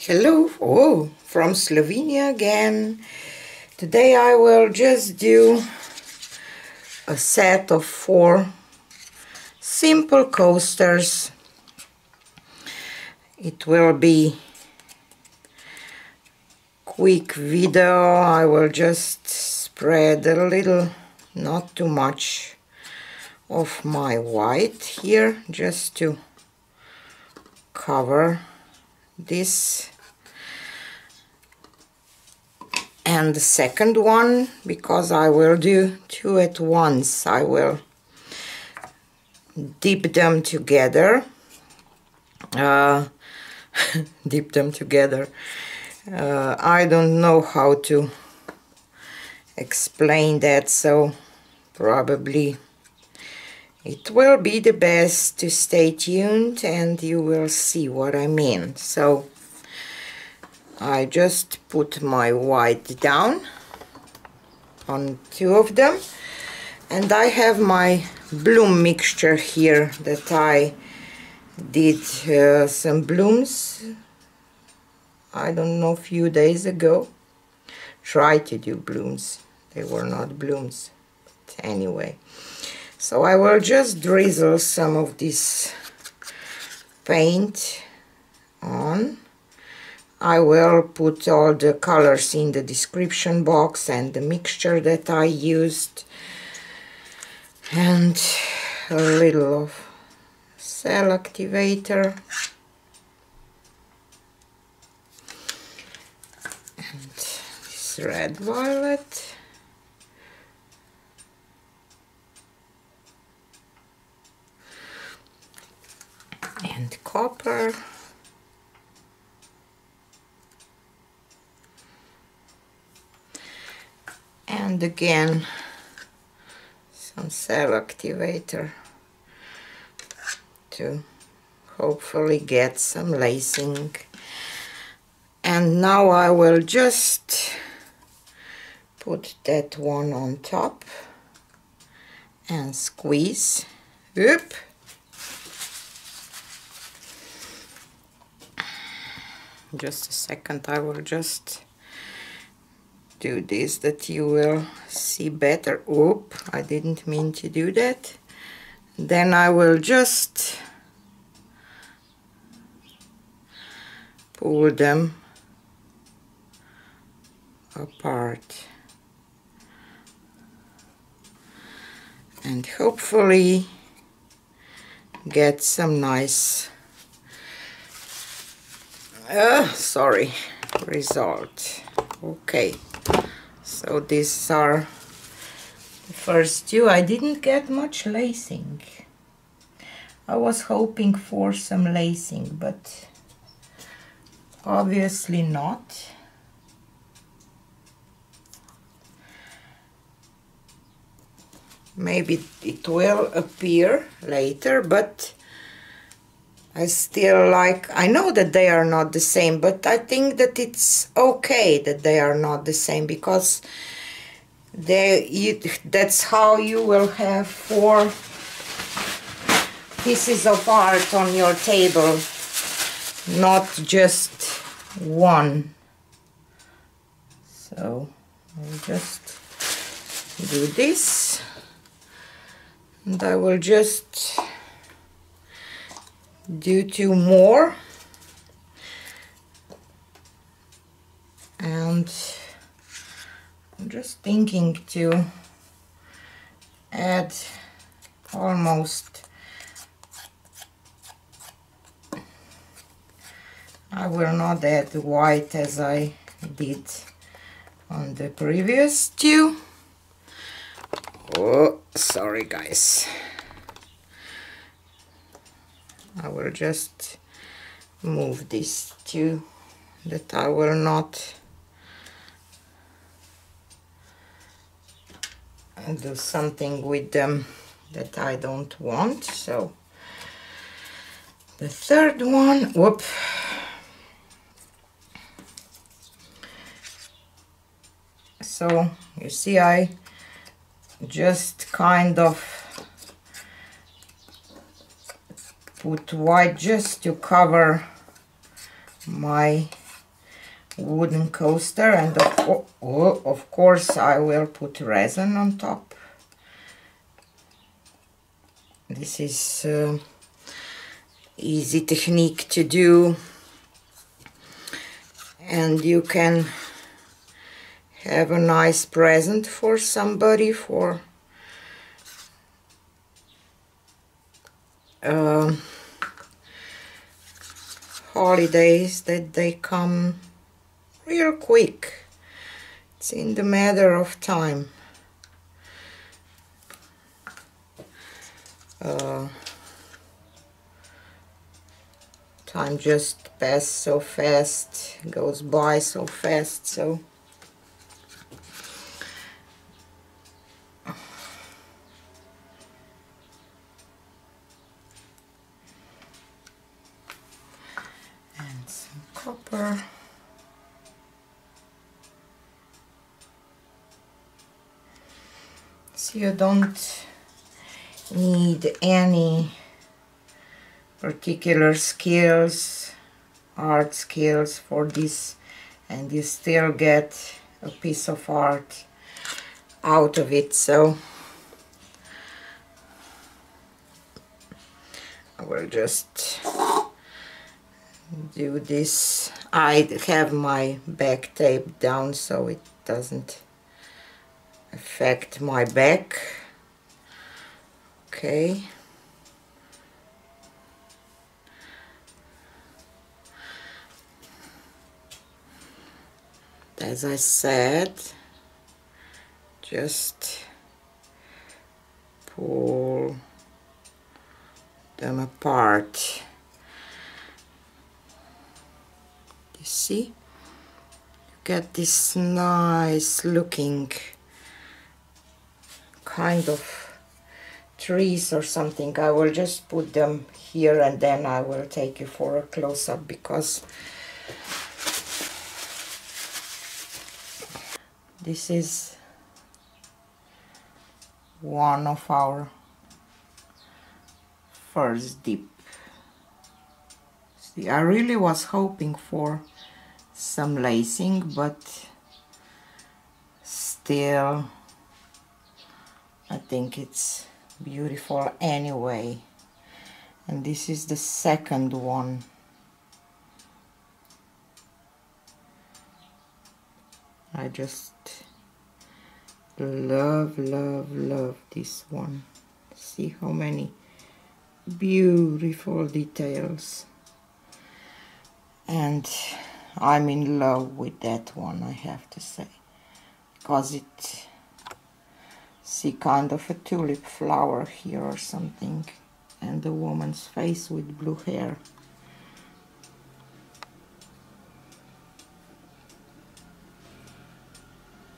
Hello, from Slovenia again. Today I will just do a set of 4 simple coasters. It will be quick video. I will just spread a little, not too much, of my white here, just to cover this. And the second one, because I will do 2 at once, I will dip them together. Dip them together. I don't know how to explain that, so probably it will be the best to stay tuned and you will see what I mean. So I just put my white down on 2 of them, and I have my bloom mixture here that I did some blooms, I don't know, a few days ago. Tried to do blooms, they were not blooms, but anyway. So I will just drizzle some of this paint on. I will put all the colors in the description box and the mixture that I used, and a little of cell activator, and this red violet, and copper, and again some cell activator to hopefully get some lacing. And now I will just put that one on top and squeeze. Oop. Just a second, I will just do this that you will see better. Oop, I didn't mean to do that. Then I will just pull them apart and hopefully get some nice result. Okay, so these are the first 2. I didn't get much lacing. I was hoping for some lacing, but obviously not. Maybe it will appear later, but I still I know that they are not the same, but I think that it's okay that they are not the same, because that's how you will have 4 pieces of art on your table, not just one. So I'll just do this, and I will just do 2 more, and I'm just thinking to add almost, I will not add white as I did on the previous 2. Oh, sorry guys. I will just move these 2 that I will not do something with them that I don't want. So the third one, whoop. So you see, I just kind of put white just to cover my wooden coaster, and of course I will put resin on top. This is easy technique to do, and you can have a nice present for somebody for holidays, that they come real quick. It's in the matter of time. Time just passes so fast, goes by so fast, so and some copper. So you don't need any particular skills, art skills for this, and you still get a piece of art out of it. So I will just do this. I have my back taped down so it doesn't affect my back. Okay. As I said, just pull them apart. You see? You get this nice looking kind of trees or something. I will just put them here and then I will take you for a close-up, because this is one of our first dip. See, I really was hoping for some lacing, but still I think it's beautiful anyway. And this is the second one. I just love this one. See how many beautiful details, and I'm in love with that one, I have to say, because it, see, kind of a tulip flower here or something, and the woman's face with blue hair.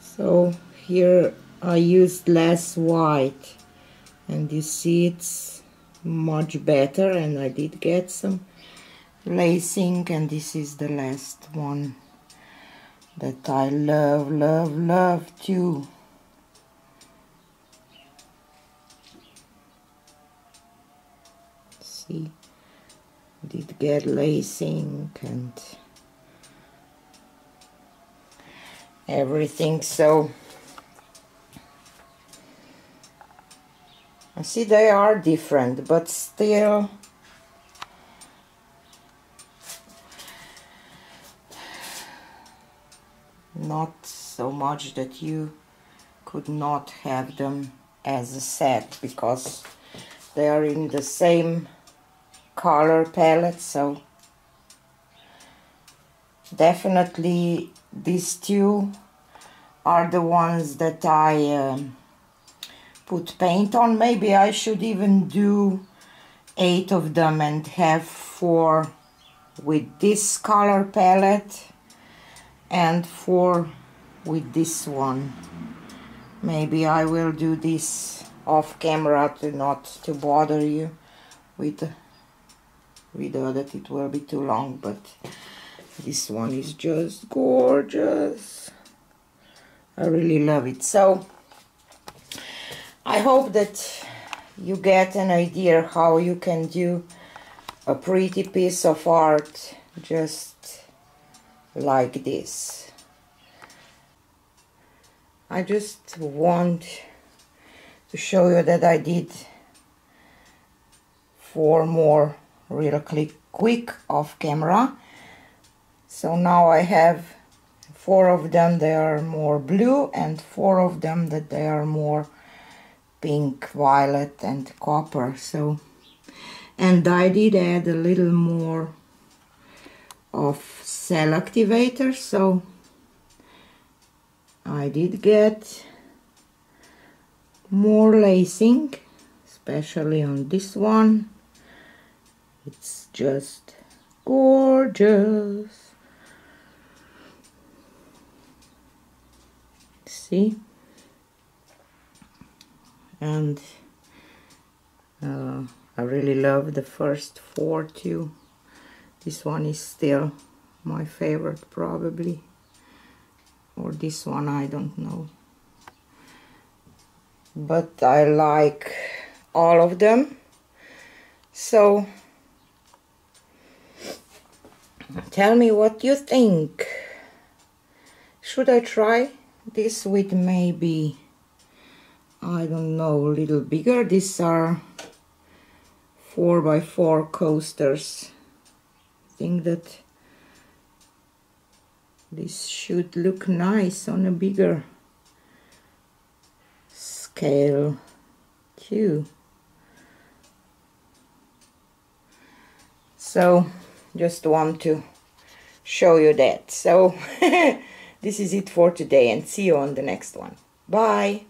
So here I used less white, and you see it's much better, and I did get some lacing, and this is the last one that I love too. See, did get lacing and everything. So I see they are different, but still not so much that you could not have them as a set, because they are in the same color palette. So definitely these two are the ones that I put paint on. Maybe I should even do 8 of them and have 4 with this color palette and 4 with this one. Maybe I will do this off camera to not to bother you with that it will be too long, but this one is just gorgeous. I really love it. So I hope that you get an idea how you can do a pretty piece of art just like this. I just want to show you that I did 4 more real quick off camera. So now I have 4 of them, they are more blue, and 4 of them that they are more pink, violet and copper. So, and I did add a little more of cell activator, so I did get more lacing, especially on this one. It's just gorgeous. See? And I really love the first 4 too. This one is still my favorite probably, or this one, I don't know, but I like all of them. So tell me what you think. Should I try this with maybe, I don't know, a little bigger? These are 4x4 coasters. I think that this should look nice on a bigger scale too. So just want to show you that. So this is it for today, and see you on the next one. Bye.